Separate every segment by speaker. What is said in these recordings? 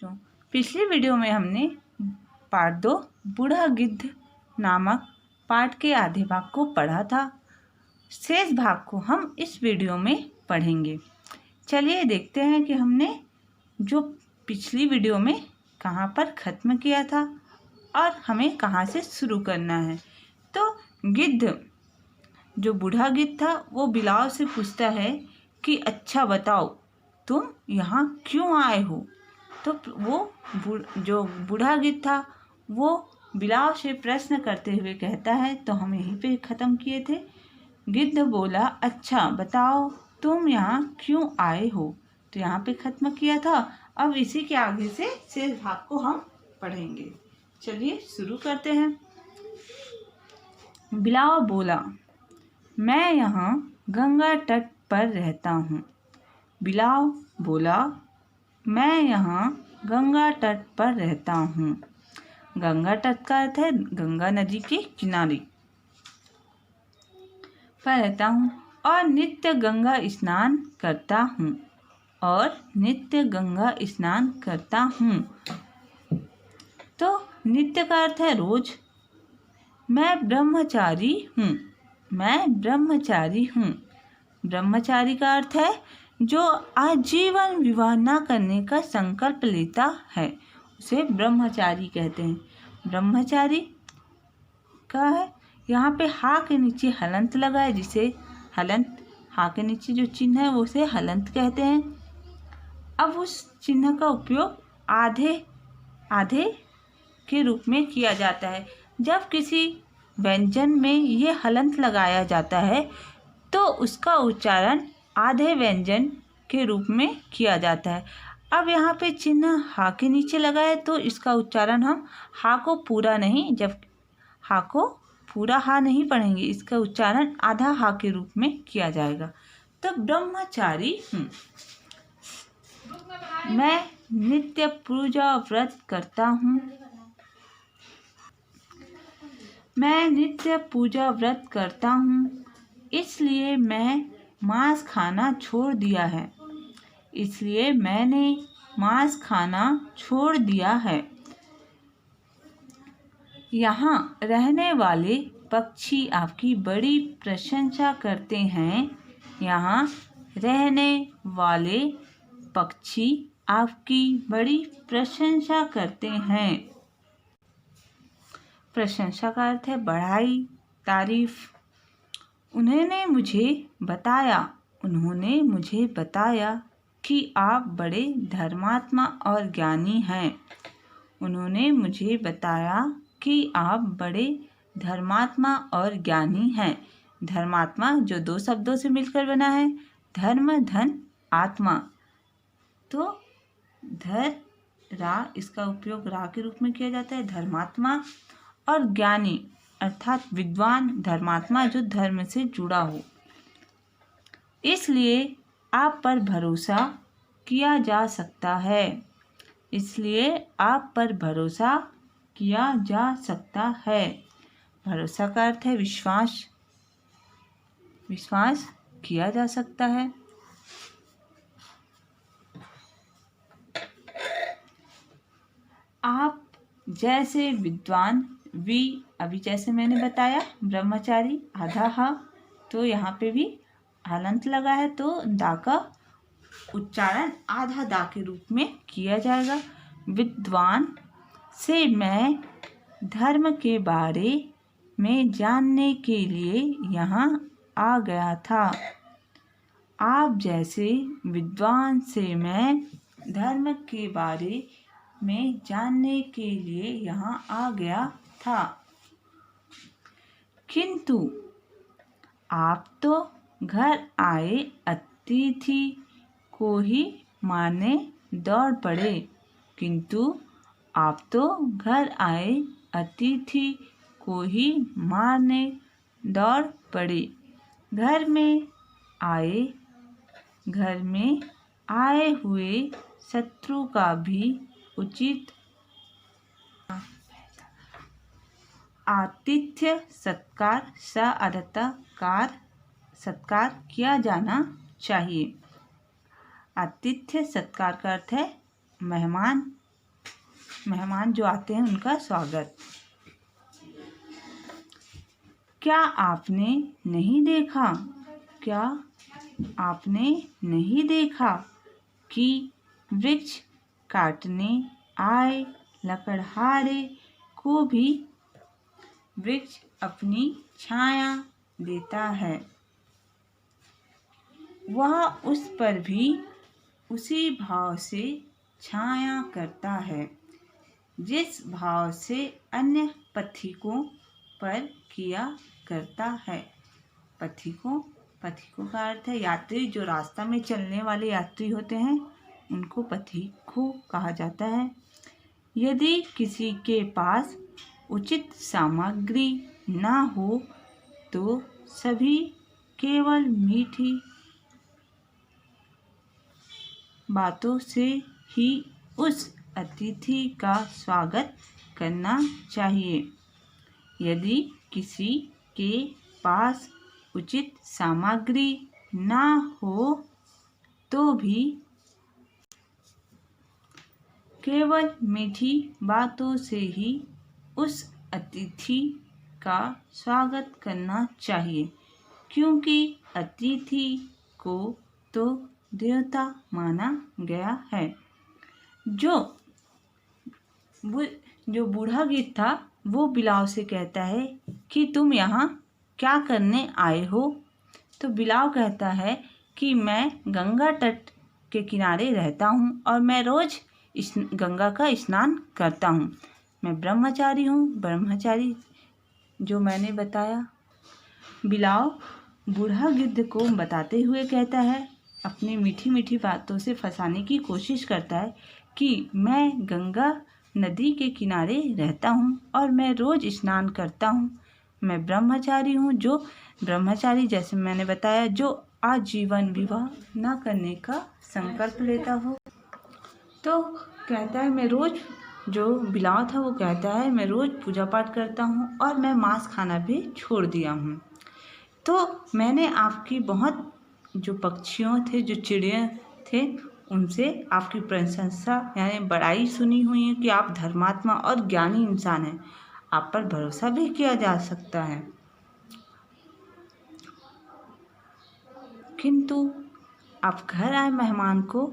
Speaker 1: बच्चों, पिछली वीडियो में हमने पार्ट 2 बूढ़ा गिद्ध नामक पाठ के आधे भाग को पढ़ा था। शेष भाग को हम इस वीडियो में पढ़ेंगे। चलिए देखते हैं कि हमने जो पिछली वीडियो में कहाँ पर ख़त्म किया था और हमें कहाँ से शुरू करना है। तो गिद्ध, जो बूढ़ा गिद्ध था, वो बिलाव से पूछता है कि अच्छा बताओ तुम यहाँ क्यों आए हो। तो वो जो बूढ़ा गिद्ध था वो बिलाव से प्रश्न करते हुए कहता है, तो हम यहीं पे ख़त्म किए थे। गिद्ध बोला, अच्छा बताओ तुम यहाँ क्यों आए हो। तो यहाँ पे ख़त्म किया था। अब इसी के आगे से शेष भाग को हम पढ़ेंगे। चलिए शुरू करते हैं। बिलाव बोला, मैं यहाँ गंगा तट पर रहता हूँ। बिलाव बोला, मैं यहाँ गंगा तट पर रहता हूँ। गंगा तट का अर्थ है गंगा नदी के किनारे पर रहता हूँ और नित्य गंगा स्नान करता हूँ। तो नित्य का अर्थ है रोज। मैं ब्रह्मचारी हूँ। ब्रह्मचारी का अर्थ है जो आजीवन विवाह न करने का संकल्प लेता है, उसे ब्रह्मचारी कहते हैं। ब्रह्मचारी का है, यहाँ पे हा के नीचे हलंत लगा है, जिसे हलंत, हा के नीचे जो चिन्ह है वो उसे हलंत कहते हैं। अब उस चिन्ह का उपयोग आधे के रूप में किया जाता है। जब किसी व्यंजन में ये हलंत लगाया जाता है तो उसका उच्चारण आधे व्यंजन के रूप में किया जाता है। अब यहाँ पे चिन्ह हा के नीचे लगा है तो इसका उच्चारण हम हा को पूरा नहीं, जब हा को पूरा हा नहीं पढ़ेंगे, इसका उच्चारण आधा हा के रूप में किया जाएगा। तो ब्रह्मचारी हूँ। मैं नित्य पूजा व्रत करता हूँ। इसलिए मैं मांस खाना छोड़ दिया है। यहाँ रहने वाले पक्षी आपकी बड़ी प्रशंसा करते हैं। प्रशंसा का अर्थ है बढ़ाई, तारीफ। उन्होंने मुझे बताया कि आप बड़े धर्मात्मा और ज्ञानी हैं। धर्मात्मा जो दो शब्दों से मिलकर बना है, धर्म धन आत्मा। तो इसका उपयोग रा के रूप में किया जाता है, धर्मात्मा। और ज्ञानी अर्थात विद्वान, धर्मात्मा जो धर्म से जुड़ा हो। इसलिए आप पर भरोसा किया जा सकता है। भरोसा का अर्थ है विश्वास किया जा सकता है। आप जैसे विद्वान, अभी जैसे मैंने बताया ब्रह्मचारी आधा हा, तो यहाँ पे भी हलंत लगा है तो दा का उच्चारण आधा दा के रूप में किया जाएगा। विद्वान से मैं धर्म के बारे में जानने के लिए यहाँ आ गया था। आप जैसे विद्वान से मैं धर्म के बारे में जानने के लिए यहाँ आ गया था। किंतु आप तो घर आए अतिथि को ही मारने दौड़ पड़े। घर में आए हुए शत्रु का भी उचित आतिथ्य सत्कार किया जाना चाहिए। आतिथ्य सत्कार का अर्थ है मेहमान मेहमान जो आते हैं उनका स्वागत। क्या आपने नहीं देखा, क्या आपने नहीं देखा कि वृक्ष काटने आए लकड़हारे को भी वृक्ष अपनी छाया देता है। वह उस पर भी उसी भाव से छाया करता है जिस भाव से अन्य पथिकों पर किया करता है। पथिकों का अर्थ है यात्री, जो रास्ता में चलने वाले यात्री होते हैं उनको पथिकों कहा जाता है। यदि किसी के पास उचित सामग्री ना हो तो सभी केवल मीठी बातों से ही उस अतिथि का स्वागत करना चाहिए। यदि किसी के पास उचित सामग्री ना हो तो भी केवल मीठी बातों से ही उस अतिथि का स्वागत करना चाहिए, क्योंकि अतिथि को तो देवता माना गया है। जो बूढ़ा गिद्ध था वो बिलाव से कहता है कि तुम यहाँ क्या करने आए हो? तो बिलाव कहता है कि मैं गंगा तट के किनारे रहता हूँ और मैं रोज़ इस गंगा का स्नान करता हूँ। मैं ब्रह्मचारी हूँ। ब्रह्मचारी जो मैंने बताया। बिलाव बूढ़ा गिद्ध को बताते हुए कहता है, अपनी मीठी मीठी बातों से फंसाने की कोशिश करता है कि मैं गंगा नदी के किनारे रहता हूँ और मैं रोज़ स्नान करता हूँ। मैं ब्रह्मचारी हूँ। जो ब्रह्मचारी, जैसे मैंने बताया, जो आजीवन विवाह न करने का संकल्प लेता हो। तो कहता है मैं रोज़, जो बिलाव था वो कहता है मैं रोज़ पूजा पाठ करता हूँ और मैं मांस खाना भी छोड़ दिया हूँ। तो मैंने आपकी बहुत, जो पक्षियों थे, जो चिड़िया थे, उनसे आपकी प्रशंसा यानी बड़ाई सुनी हुई है कि आप धर्मात्मा और ज्ञानी इंसान हैं। आप पर भरोसा भी किया जा सकता है। किंतु आप घर आए मेहमान को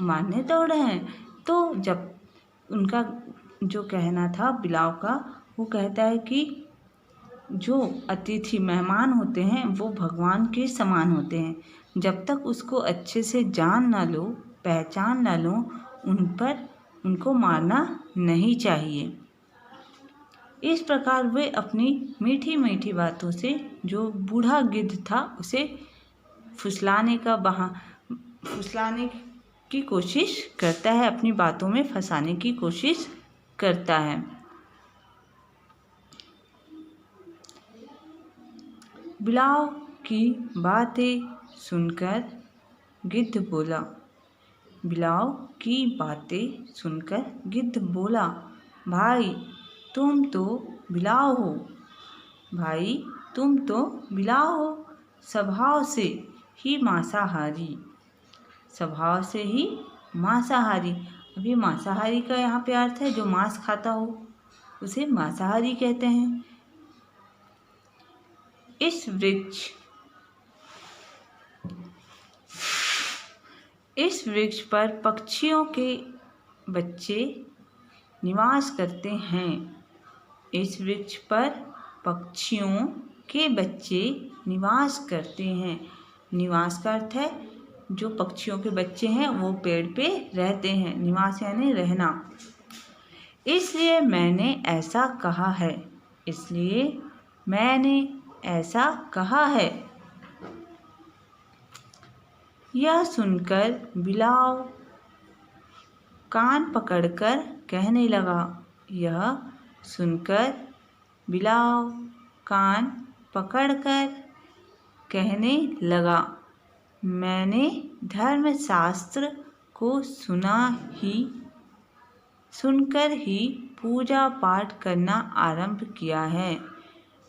Speaker 1: मारने दौड़ रहे हैं। तो जब उनका जो कहना था बिलाव का, वो कहता है कि जो अतिथि मेहमान होते हैं वो भगवान के समान होते हैं। जब तक उसको अच्छे से जान ना लो, पहचान ना लो, उनको मारना नहीं चाहिए। इस प्रकार वे अपनी मीठी मीठी बातों से जो बूढ़ा गिद्ध था उसे फुसलाने की कोशिश करता है, अपनी बातों में फंसाने की कोशिश करता है। बिलाव की बातें सुनकर गिद्ध बोला। बिलाव की बातें सुनकर गिद्ध बोला, भाई तुम तो बिलाव हो। भाई तुम तो बिलाव हो, स्वभाव से ही मांसाहारी। स्वभाव से ही मांसाहारी। अभी मांसाहारी का यहाँ पे अर्थ है जो मांस खाता हो, उसे मांसाहारी कहते हैं। इस वृक्ष पर पक्षियों के बच्चे निवास करते हैं। इस वृक्ष पर पक्षियों के बच्चे निवास करते हैं। निवास का अर्थ है जो पक्षियों के बच्चे हैं वो पेड़ पे रहते हैं। निवास यानी रहना। इसलिए मैंने ऐसा कहा है। इसलिए मैंने ऐसा कहा है। यह सुनकर बिलाव कान पकड़कर कहने लगा। यह सुनकर बिलाव कान पकड़कर कहने लगा, मैंने धर्मशास्त्र को सुनकर ही पूजा पाठ करना आरंभ किया है।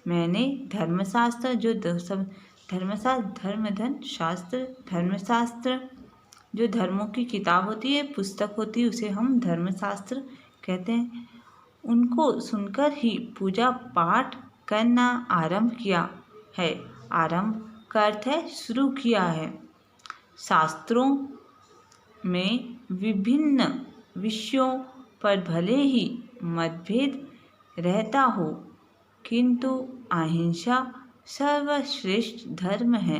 Speaker 1: मैंने धर्मशास्त्र, जो धर्मशास्त्र, धर्म, धन, शास्त्र, धर्मशास्त्र, जो धर्मों की किताब होती है, पुस्तक होती है, उसे हम धर्मशास्त्र कहते हैं, उनको सुनकर ही पूजा पाठ करना आरंभ किया है। आरंभ का अर्थ है शुरू किया है। शास्त्रों में विभिन्न विषयों पर भले ही मतभेद रहता हो, किंतु अहिंसा सर्वश्रेष्ठ धर्म है।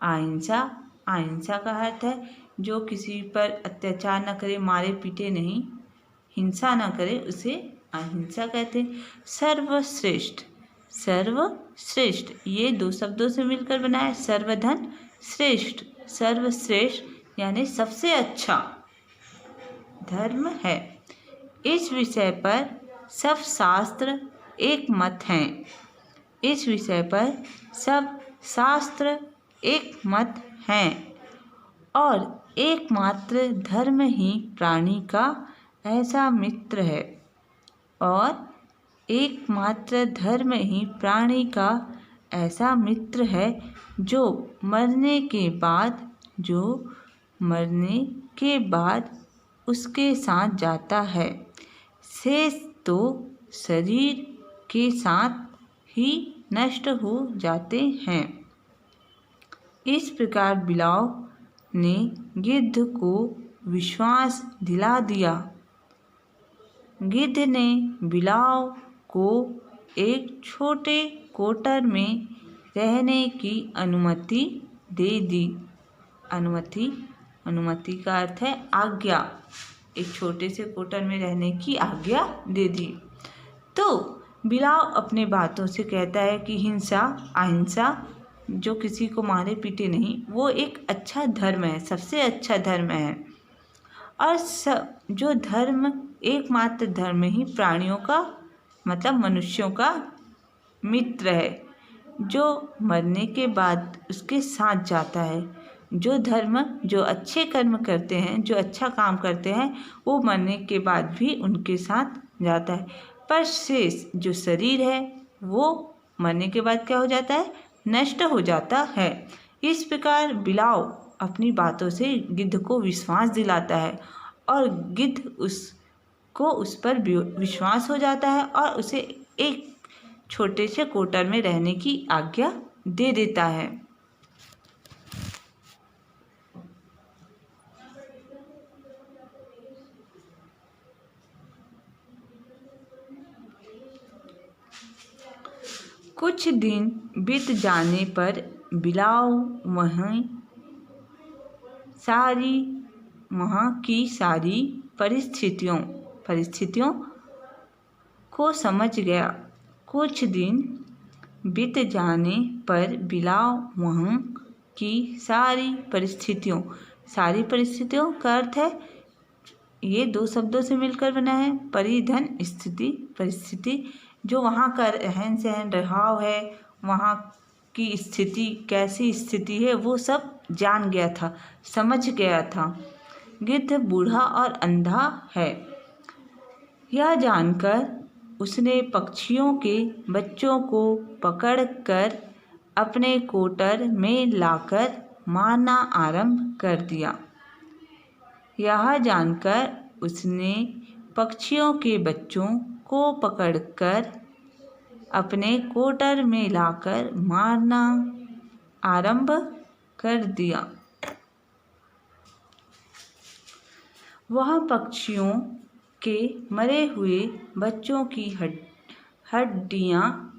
Speaker 1: अहिंसा का अर्थ है जो किसी पर अत्याचार न करे, मारे पीटे नहीं, हिंसा न करे, उसे अहिंसा कहते हैं। सर्वश्रेष्ठ ये दो शब्दों से मिलकर बना है। सर्वधन श्रेष्ठ, सर्वश्रेष्ठ यानी सबसे अच्छा धर्म है। इस विषय पर सब शास्त्र एक मत हैं। इस विषय पर सब शास्त्र एक मत हैं और एकमात्र धर्म ही प्राणी का ऐसा मित्र है। और एकमात्र धर्म ही प्राणी का ऐसा मित्र है जो मरने के बाद उसके साथ जाता है। शेष तो शरीर के साथ ही नष्ट हो जाते हैं। इस प्रकार बिलाव ने गिद्ध को विश्वास दिला दिया। गिद्ध ने बिलाव को एक छोटे कोटर में रहने की अनुमति दे दी। अनुमति का अर्थ है आज्ञा। एक छोटे से कोटर में रहने की आज्ञा दे दी। तो बिलाव अपने बातों से कहता है कि अहिंसा जो किसी को मारे पीटे नहीं, वो एक अच्छा धर्म है, सबसे अच्छा धर्म है। और जो धर्म एकमात्र धर्म ही प्राणियों का मतलब मनुष्यों का मित्र है, जो मरने के बाद उसके साथ जाता है। जो धर्म जो अच्छे कर्म करते हैं, जो अच्छा काम करते हैं, वो मरने के बाद भी उनके साथ जाता है। पर शेष जो शरीर है वो मरने के बाद क्या हो जाता है? नष्ट हो जाता है। इस प्रकार बिलाव अपनी बातों से गिद्ध को विश्वास दिलाता है और गिद्ध उस पर विश्वास हो जाता है और उसे एक छोटे से कोटर में रहने की आज्ञा दे देता है। कुछ दिन बीत जाने पर बिलाव वहाँ की सारी परिस्थितियों को समझ गया। कुछ दिन बीत जाने पर बिलाव वहाँ की सारी परिस्थितियों का अर्थ है, ये दो शब्दों से मिलकर बना है। परिधन स्थिति, परिस्थिति जो वहाँ का रहन सहन रहाव है, वहाँ की स्थिति कैसी स्थिति है, वो सब जान गया था, समझ गया था। गिद्ध बूढ़ा और अंधा है, यह जानकर उसने पक्षियों के बच्चों को पकड़कर अपने कोटर में लाकर मारना आरंभ कर दिया। यह जानकर उसने पक्षियों के बच्चों को पकड़कर अपने कोटर में लाकर मारना आरंभ कर दिया। वह पक्षियों के मरे हुए बच्चों की हड्डियाँ,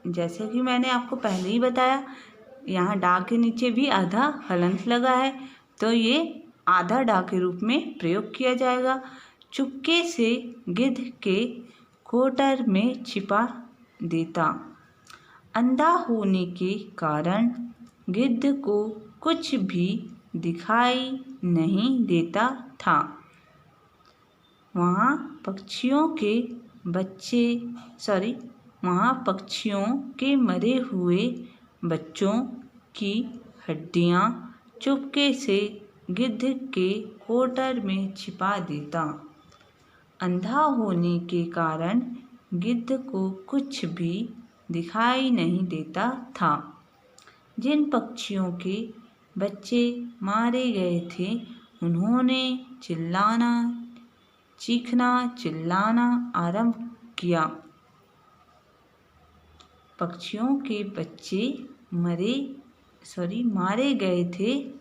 Speaker 1: जैसे कि मैंने आपको पहले ही बताया, यहाँ डा के नीचे भी आधा हलंत लगा है, तो ये आधा डा के रूप में प्रयोग किया जाएगा। चुपके से गिद्ध के कोटर में छिपा देता। अंधा होने के कारण गिद्ध को कुछ भी दिखाई नहीं देता था। वहाँ पक्षियों के मरे हुए बच्चों की हड्डियाँ चुपके से गिद्ध के कोटर में छिपा देता। अंधा होने के कारण गिद्ध को कुछ भी दिखाई नहीं देता था। जिन पक्षियों के बच्चे मारे गए थे उन्होंने चीखना चिल्लाना आरंभ किया। पक्षियों के बच्चे मारे गए थे।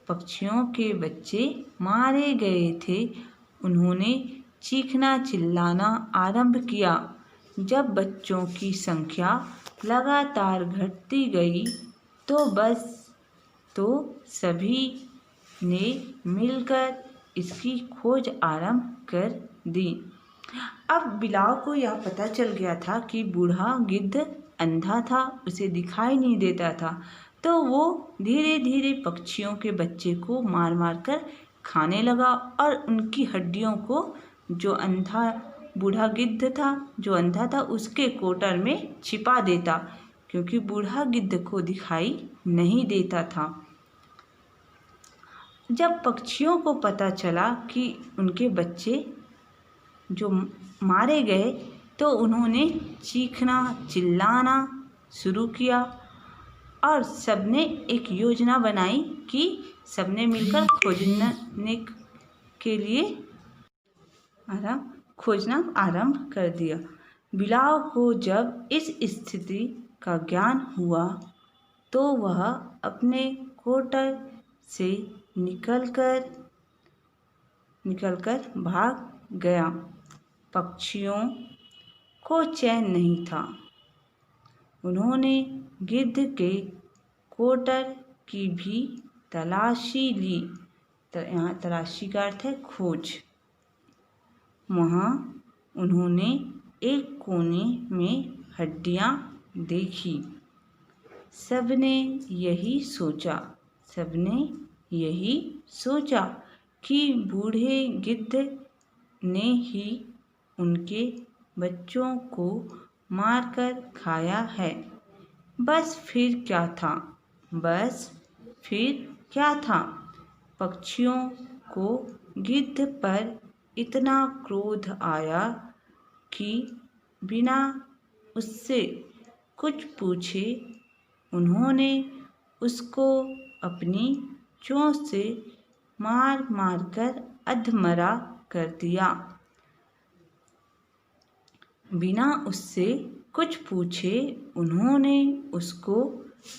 Speaker 1: पक्षियों के बच्चे मारे गए थे। उन्होंने चीखना चिल्लाना आरंभ किया। जब बच्चों की संख्या लगातार घटती गई तो सभी ने मिलकर इसकी खोज आरंभ कर दी। अब बिलाव को यह पता चल गया था कि बूढ़ा गिद्ध अंधा था, उसे दिखाई नहीं देता था, तो वो धीरे धीरे पक्षियों के बच्चे को मार मार कर खाने लगा और उनकी हड्डियों को जो बूढ़ा गिद्ध था जो अंधा था उसके कोटर में छिपा देता, क्योंकि बूढ़ा गिद्ध को दिखाई नहीं देता था। जब पक्षियों को पता चला कि उनके बच्चे जो मारे गए तो उन्होंने चीखना चिल्लाना शुरू किया और सबने एक योजना बनाई कि सबने मिलकर खोजना आरंभ कर दिया। बिलाव को जब इस स्थिति का ज्ञान हुआ तो वह अपने कोटर से निकलकर भाग गया। पक्षियों को चैन नहीं था। उन्होंने गिद्ध के कोटर की भी तलाशी ली। यहाँ तलाशी का अर्थ है खोज। वहाँ उन्होंने एक कोने में हड्डियाँ देखी। सबने यही सोचा कि बूढ़े गिद्ध ने ही उनके बच्चों को मारकर खाया है। बस फिर क्या था? पक्षियों को गिद्ध पर इतना क्रोध आया कि बिना उससे कुछ पूछे उन्होंने उसको अपनी चोंच से मार मार कर अधमरा कर दिया। बिना उससे कुछ पूछे उन्होंने उसको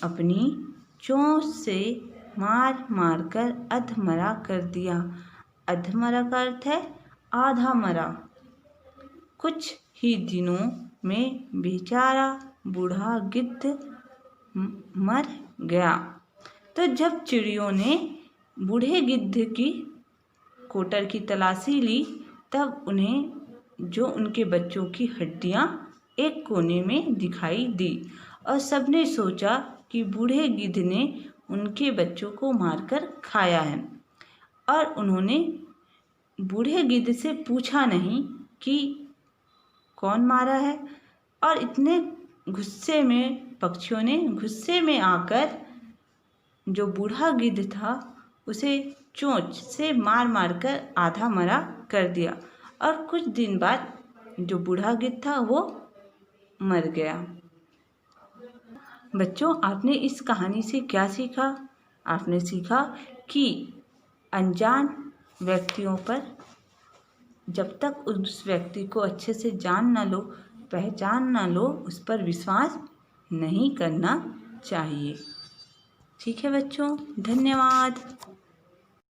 Speaker 1: अपनी चोंच से मार मार कर अधमरा कर दिया। अधमरा का अर्थ है आधा मरा। कुछ ही दिनों में बेचारा बूढ़ा गिद्ध मर गया। तो जब चिड़ियों ने बूढ़े गिद्ध की कोटर की तलाशी ली तब उन्हें जो उनके बच्चों की हड्डियाँ एक कोने में दिखाई दी और सबने सोचा कि बूढ़े गिद्ध ने उनके बच्चों को मारकर खाया है। और उन्होंने बूढ़े गिद्ध से पूछा नहीं कि कौन मारा है, और इतने गुस्से में पक्षियों ने गुस्से में आकर जो बूढ़ा गिद्ध था उसे चोंच से मार मार कर आधा मरा कर दिया। और कुछ दिन बाद जो बूढ़ा गिद्ध था वो मर गया। बच्चों, आपने इस कहानी से क्या सीखा? आपने सीखा कि अनजान व्यक्तियों पर जब तक उस व्यक्ति को अच्छे से पहचान ना लो, उस पर विश्वास नहीं करना चाहिए। ठीक है बच्चों, धन्यवाद।